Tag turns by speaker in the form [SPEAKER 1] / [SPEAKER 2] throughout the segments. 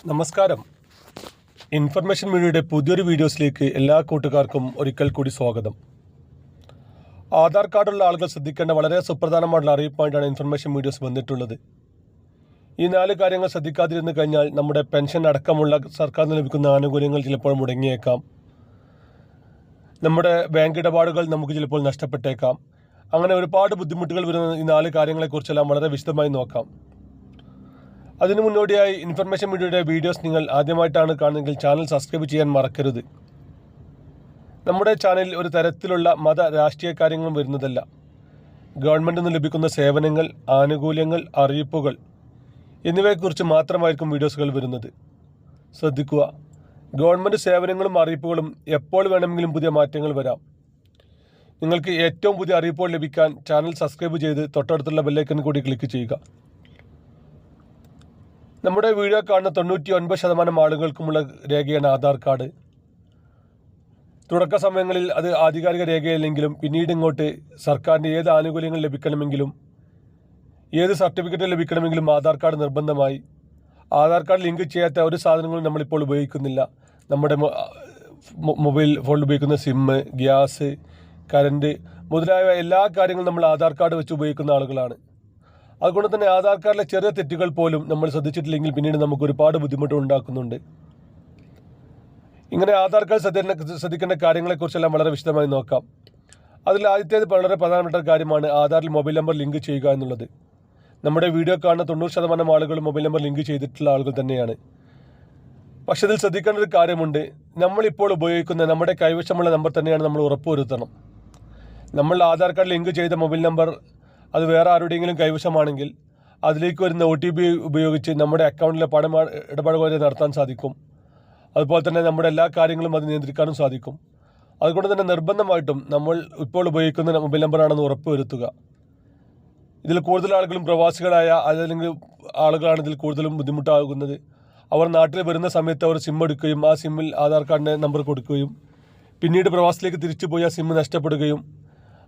[SPEAKER 1] നമസ്കാരം. ഇൻഫർമേഷൻ മീഡിയയുടെ പുതിയൊരു വീഡിയോസിലേക്ക് എല്ലാ കൂട്ടുകാർക്കും ഒരിക്കൽ കൂടി സ്വാഗതം. ആധാർ കാർഡുള്ള ആളുകൾ ശ്രദ്ധിക്കേണ്ട വളരെ സുപ്രധാനമായിട്ടുള്ള അറിയിപ്പായിട്ടാണ് ഇൻഫർമേഷൻ വീഡിയോസ് വന്നിട്ടുള്ളത്. ഈ 4 കാര്യങ്ങൾ ശ്രദ്ധിക്കാതിരുന്നു കഴിഞ്ഞാൽ നമ്മുടെ പെൻഷൻ അടക്കമുള്ള സർക്കാർ ലഭിക്കുന്ന ആനുകൂല്യങ്ങൾ ചിലപ്പോൾ മുടങ്ങിയേക്കാം. നമ്മുടെ ബാങ്ക് ഇടപാടുകൾ നമുക്ക് ചിലപ്പോൾ നഷ്ടപ്പെട്ടേക്കാം. അങ്ങനെ ഒരുപാട് ബുദ്ധിമുട്ടുകൾ വരുന്ന ഈ 4 കാര്യങ്ങളെക്കുറിച്ചെല്ലാം വളരെ വിശദമായി നോക്കാം. അതിനു മുന്നോടിയായി ഇൻഫർമേഷൻ മീഡിയയുടെ വീഡിയോസ് നിങ്ങൾ ആദ്യമായിട്ടാണ് കാണുന്നതെങ്കിൽ ചാനൽ സബ്സ്ക്രൈബ് ചെയ്യാൻ മറക്കരുത്. നമ്മുടെ ചാനലിൽ ഒരു തരത്തിലുള്ള മത രാഷ്ട്രീയ കാര്യങ്ങളും വരുന്നതല്ല. ഗവൺമെൻറ്റിൽ നിന്ന് ലഭിക്കുന്ന സേവനങ്ങൾ, ആനുകൂല്യങ്ങൾ, അറിയിപ്പുകൾ എന്നിവയെക്കുറിച്ച് മാത്രമായിരിക്കും വീഡിയോസുകൾ വരുന്നത്. ശ്രദ്ധിക്കുക, ഗവൺമെൻറ് സേവനങ്ങളും അറിയിപ്പുകളും എപ്പോൾ വേണമെങ്കിലും പുതിയ മാറ്റങ്ങൾ വരാം. നിങ്ങൾക്ക് ഏറ്റവും പുതിയ അറിയിപ്പുകൾ ലഭിക്കാൻ ചാനൽ സബ്സ്ക്രൈബ് ചെയ്ത് തൊട്ടടുത്തുള്ള ബെല്ലൈക്കൺ കൂടി ക്ലിക്ക് ചെയ്യുക. നമ്മുടെ വീഡിയോ കാണുന്ന 99% ആളുകൾക്കുമുള്ള രേഖയാണ് ആധാർ കാർഡ്. തുടക്ക സമയങ്ങളിൽ അത് ആധികാരിക രേഖയല്ലെങ്കിലും പിന്നീട് ഇങ്ങോട്ട് സർക്കാരിൻ്റെ ഏത് ആനുകൂല്യങ്ങൾ ലഭിക്കണമെങ്കിലും ഏത് സർട്ടിഫിക്കറ്റ് ലഭിക്കണമെങ്കിലും ആധാർ കാർഡ് നിർബന്ധമായി. ആധാർ കാർഡ് ലിങ്ക് ചെയ്യാത്ത ഒരു സാധനങ്ങളും നമ്മളിപ്പോൾ ഉപയോഗിക്കുന്നില്ല. നമ്മുടെ മൊബൈൽ ഫോണിൽ ഉപയോഗിക്കുന്ന സിം, ഗ്യാസ്, കറണ്ട് മുതലായ എല്ലാ കാര്യങ്ങളും നമ്മൾ ആധാർ കാർഡ് വെച്ച് ഉപയോഗിക്കുന്ന ആളുകളാണ്. അതുകൊണ്ട് തന്നെ ആധാർ കാർഡിലെ ചെറിയ തെറ്റുകൾ പോലും നമ്മൾ ശ്രദ്ധിച്ചിട്ടില്ലെങ്കിൽ പിന്നീട് നമുക്ക് ഒരുപാട് ബുദ്ധിമുട്ട് ഉണ്ടാക്കുന്നുണ്ട്. ഇങ്ങനെ ആധാർ കാർഡ് ശ്രദ്ധിക്കേണ്ട കാര്യങ്ങളെക്കുറിച്ചെല്ലാം വളരെ വിശദമായി നോക്കാം. അതിൽ ആദ്യത്തേത് വളരെ പ്രധാനപ്പെട്ട കാര്യമാണ് ആധാറിൽ മൊബൈൽ നമ്പർ ലിങ്ക് ചെയ്യുക എന്നുള്ളത്. നമ്മുടെ വീഡിയോ കാണുന്ന 90% ആളുകളും മൊബൈൽ നമ്പർ ലിങ്ക് ചെയ്തിട്ടുള്ള ആളുകൾ തന്നെയാണ്. പക്ഷെ ഇതിൽ ശ്രദ്ധിക്കേണ്ട ഒരു കാര്യമുണ്ട്. നമ്മളിപ്പോൾ ഉപയോഗിക്കുന്ന നമ്മുടെ കൈവശമുള്ള നമ്പർ തന്നെയാണ് നമ്മൾ ഉറപ്പുവരുത്തണം. നമ്മൾ ആധാർ കാർഡ് ലിങ്ക് ചെയ്ത മൊബൈൽ നമ്പർ അത് വേറെ ആരുടെയെങ്കിലും കൈവശമാണെങ്കിൽ അതിലേക്ക് വരുന്ന OTP ഉപയോഗിച്ച് നമ്മുടെ അക്കൗണ്ടിലെ പണം ഇടപാടുകൾ നടത്താൻ സാധിക്കും. അതുപോലെ തന്നെ നമ്മുടെ എല്ലാ കാര്യങ്ങളും അത് നിയന്ത്രിക്കാനും സാധിക്കും. അതുകൊണ്ട് തന്നെ നിർബന്ധമായിട്ടും നമ്മൾ ഇപ്പോൾ ഉപയോഗിക്കുന്ന മൊബൈൽ നമ്പറാണെന്ന് ഉറപ്പുവരുത്തുക. ഇതിൽ കൂടുതൽ ആളുകളും പ്രവാസികളായ അല്ലെങ്കിൽ ആളുകളാണ് ഇതിൽ കൂടുതലും ബുദ്ധിമുട്ടാകുന്നത്. അവർ നാട്ടിൽ വരുന്ന സമയത്ത് അവർ സിം എടുക്കുകയും ആ സിമ്മിൽ ആധാർ കാർഡിൻ്റെ നമ്പർ കൊടുക്കുകയും പിന്നീട് പ്രവാസത്തിലേക്ക് തിരിച്ചു പോയി ആ സിം നഷ്ടപ്പെടുകയും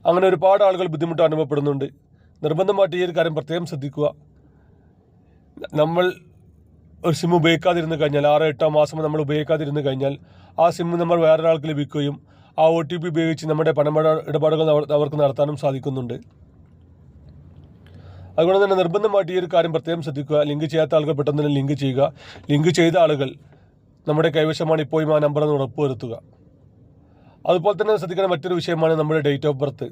[SPEAKER 1] അങ്ങനെ ഒരുപാട് ആളുകൾ ബുദ്ധിമുട്ട് അനുഭവപ്പെടുന്നുണ്ട്. നിർബന്ധമായിട്ട് ഈ ഒരു കാര്യം പ്രത്യേകം ശ്രദ്ധിക്കുക. നമ്മൾ ഒരു സിം ഉപയോഗിക്കാതിരുന്നു കഴിഞ്ഞാൽ 6-8 മാസം നമ്മൾ ഉപയോഗിക്കാതിരുന്നു കഴിഞ്ഞാൽ ആ സിം നമ്മൾ വേറൊരാൾക്ക് ലഭിക്കുകയും ആ OTP ഉപയോഗിച്ച് നമ്മുടെ ഇടപാടുകൾ അവർക്ക് നടത്താനും സാധിക്കുന്നുണ്ട്. അതുകൊണ്ട് തന്നെ നിർബന്ധമായിട്ട് ഈ ഒരു കാര്യം പ്രത്യേകം ശ്രദ്ധിക്കുക. ലിങ്ക് ചെയ്യാത്ത ആളുകൾ പെട്ടെന്ന് തന്നെ ലിങ്ക് ചെയ്യുക. ലിങ്ക് ചെയ്ത ആളുകൾ നമ്മുടെ കൈവശമാണ് ഇപ്പോഴും ആ നമ്പറെന്ന് ഉറപ്പുവരുത്തുക. അതുപോലെ തന്നെ ശ്രദ്ധിക്കുന്ന മറ്റൊരു വിഷയമാണ് നമ്മുടെ ഡേറ്റ് ഓഫ് ബർത്ത്.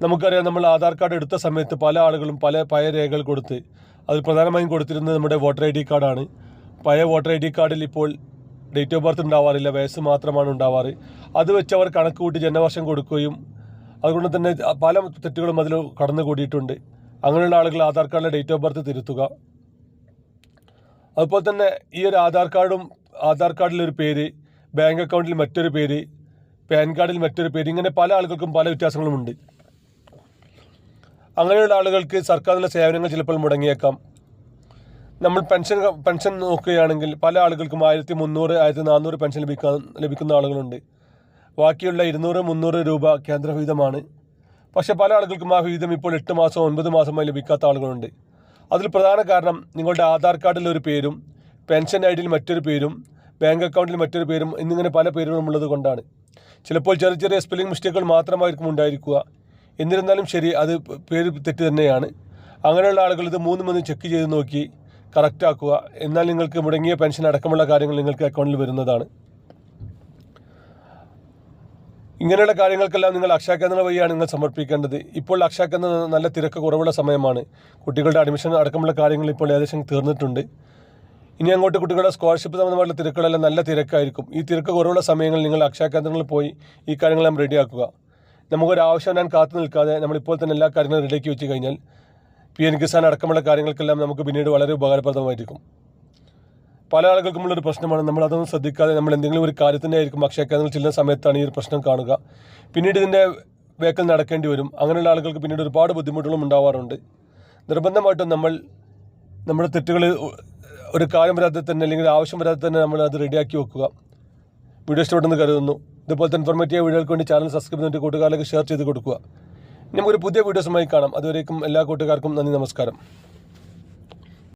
[SPEAKER 1] നമുക്കറിയാം, നമ്മൾ ആധാർ കാർഡ് എടുത്ത സമയത്ത് പല ആളുകളും പല പഴയ രേഖകൾ കൊടുത്ത് അതിൽ പ്രധാനമായും കൊടുത്തിരുന്നത് നമ്മുടെ വോട്ടർ ID കാർഡാണ്. പഴയ വോട്ടർ ID കാർഡിൽ ഇപ്പോൾ ഡേറ്റ് ഓഫ് ബർത്ത് ഉണ്ടാവാറില്ല, വയസ്സ് മാത്രമാണ് ഉണ്ടാവാറ്. അത് വെച്ച് അവർ കണക്ക് കൂട്ടി ജനവർഷം കൊടുക്കുകയും അതുകൊണ്ട് തന്നെ പല തെറ്റുകളും അതിൽ കടന്നു കൂടിയിട്ടുണ്ട്. അങ്ങനെയുള്ള ആളുകൾ ആധാർ കാർഡിലെ ഡേറ്റ് ഓഫ് ബർത്ത് തിരുത്തുക. അതുപോലെ തന്നെ ഈ ഒരു ആധാർ കാർഡിലൊരു പേര്, ബാങ്ക് അക്കൗണ്ടിൽ മറ്റൊരു പേര്, പാൻ കാർഡിൽ മറ്റൊരു പേര്, ഇങ്ങനെ പല ആളുകൾക്കും പല വ്യത്യാസങ്ങളുമുണ്ട്. അങ്ങനെയുള്ള ആളുകൾക്ക് സർക്കാരിൻ്റെ സേവനങ്ങൾ ചിലപ്പോൾ മുടങ്ങിയേക്കാം. നമ്മൾ പെൻഷൻ നോക്കുകയാണെങ്കിൽ പല ആളുകൾക്കും 1300, 1400 പെൻഷൻ ലഭിക്കുന്ന ആളുകളുണ്ട്. ബാക്കിയുള്ള 200, 300 രൂപ കേന്ദ്ര വിഹിതമാണ്. പക്ഷേ പല ആളുകൾക്കും ആ വിഹിതം ഇപ്പോൾ 8 മാസം 9 മാസമായി ലഭിക്കാത്ത ആളുകളുണ്ട്. അതിൽ പ്രധാന കാരണം നിങ്ങളുടെ ആധാർ കാർഡിൽ ഒരു പേരും പെൻഷൻ ID മറ്റൊരു പേരും ബാങ്ക് അക്കൗണ്ടിൽ മറ്റൊരു പേരും എന്നിങ്ങനെ പല പേരുകളും ഉള്ളത് കൊണ്ടാണ്. ചിലപ്പോൾ ചെറിയ ചെറിയ സ്പെല്ലിംഗ് മിസ്റ്റേക്കുകൾ മാത്രമായിരിക്കും ഉണ്ടായിരിക്കുക. എന്നിരുന്നാലും ശരി, അത് പേര് തെറ്റ് തന്നെയാണ്. അങ്ങനെയുള്ള ആളുകൾ ഇത് 3 ചെക്ക് ചെയ്ത് നോക്കി കറക്റ്റാക്കുക. എന്നാൽ നിങ്ങൾക്ക് മുടങ്ങിയ പെൻഷൻ അടക്കമുള്ള കാര്യങ്ങൾ നിങ്ങൾക്ക് അക്കൗണ്ടിൽ വരുന്നതാണ്. ഇങ്ങനെയുള്ള കാര്യങ്ങൾക്കെല്ലാം നിങ്ങൾ അക്ഷയ കേന്ദ്രം വഴിയാണ് നിങ്ങൾ സമർപ്പിക്കേണ്ടത്. ഇപ്പോൾ അക്ഷയ കേന്ദ്രം നല്ല തിരക്ക് കുറവുള്ള സമയമാണ്. കുട്ടികളുടെ അഡ്മിഷൻ അടക്കമുള്ള കാര്യങ്ങൾ ഇപ്പോൾ ഏകദേശം തീർന്നിട്ടുണ്ട്. ഇനി അങ്ങോട്ട് കുട്ടികളുടെ സ്കോളർഷിപ്പ് സംബന്ധമായിട്ടുള്ള തിരക്കുകളെല്ലാം നല്ല തിരക്കായിരിക്കും. ഈ തിരക്ക് കുറവുള്ള സമയങ്ങളിൽ നിങ്ങൾ അക്ഷയ കേന്ദ്രങ്ങളിൽ പോയി ഈ കാര്യങ്ങളെല്ലാം റെഡിയാക്കുക. നമുക്കൊരാവശ്യം ഞാൻ കാത്തു നിൽക്കാതെ നമ്മളിപ്പോൾ തന്നെ എല്ലാ കാര്യങ്ങളും റെഡിയാക്കി വെച്ച് കഴിഞ്ഞാൽ PN കിസാൻ അടക്കമുള്ള കാര്യങ്ങൾക്കെല്ലാം നമുക്ക് പിന്നീട് വളരെ ഉപകാരപ്രദമായിരിക്കും. പല ആളുകൾക്കുമുള്ളൊരു പ്രശ്നമാണ്, നമ്മളതൊന്നും ശ്രദ്ധിക്കാതെ നമ്മൾ എന്തെങ്കിലും ഒരു കാര്യത്തിൻ്റെ ആയിരിക്കും അക്ഷയ കേന്ദ്രങ്ങൾ ചെല്ലുന്ന സമയത്താണ് ഈ ഒരു പ്രശ്നം കാണുക. പിന്നീട് ഇതിൻ്റെ വേക്കൽ നടക്കേണ്ടി വരും. അങ്ങനെയുള്ള ആളുകൾക്ക് പിന്നീട് ഒരുപാട് ബുദ്ധിമുട്ടുകളും ഉണ്ടാവാറുണ്ട്. നിർബന്ധമായിട്ടും നമ്മുടെ തെറ്റുകൾ ഒരു കാര്യം വരാതെ തന്നെ അല്ലെങ്കിൽ ആവശ്യം വരാതെ തന്നെ നമ്മൾ അത് റെഡിയാക്കി വെക്കുക. വീഡിയോ ഇഷ്ടപ്പെട്ടെന്ന് കരുതുന്നു. ഇതുപോലത്തെ ഇൻഫോർമേറ്റീവ് വീഡിയോകൾക്ക് വേണ്ടി ചാനൽ സബ്സ്ക്രൈബ് ചെയ്തിട്ട് കൂട്ടുകാരിലേക്ക് ഷെയർ ചെയ്ത് കൊടുക്കുക. നമുക്കൊരു പുതിയ വീഡിയോസുമായി കാണാം. അതുവരേക്കും എല്ലാ കൂട്ടുകാർക്കും നന്ദി, നമസ്കാരം.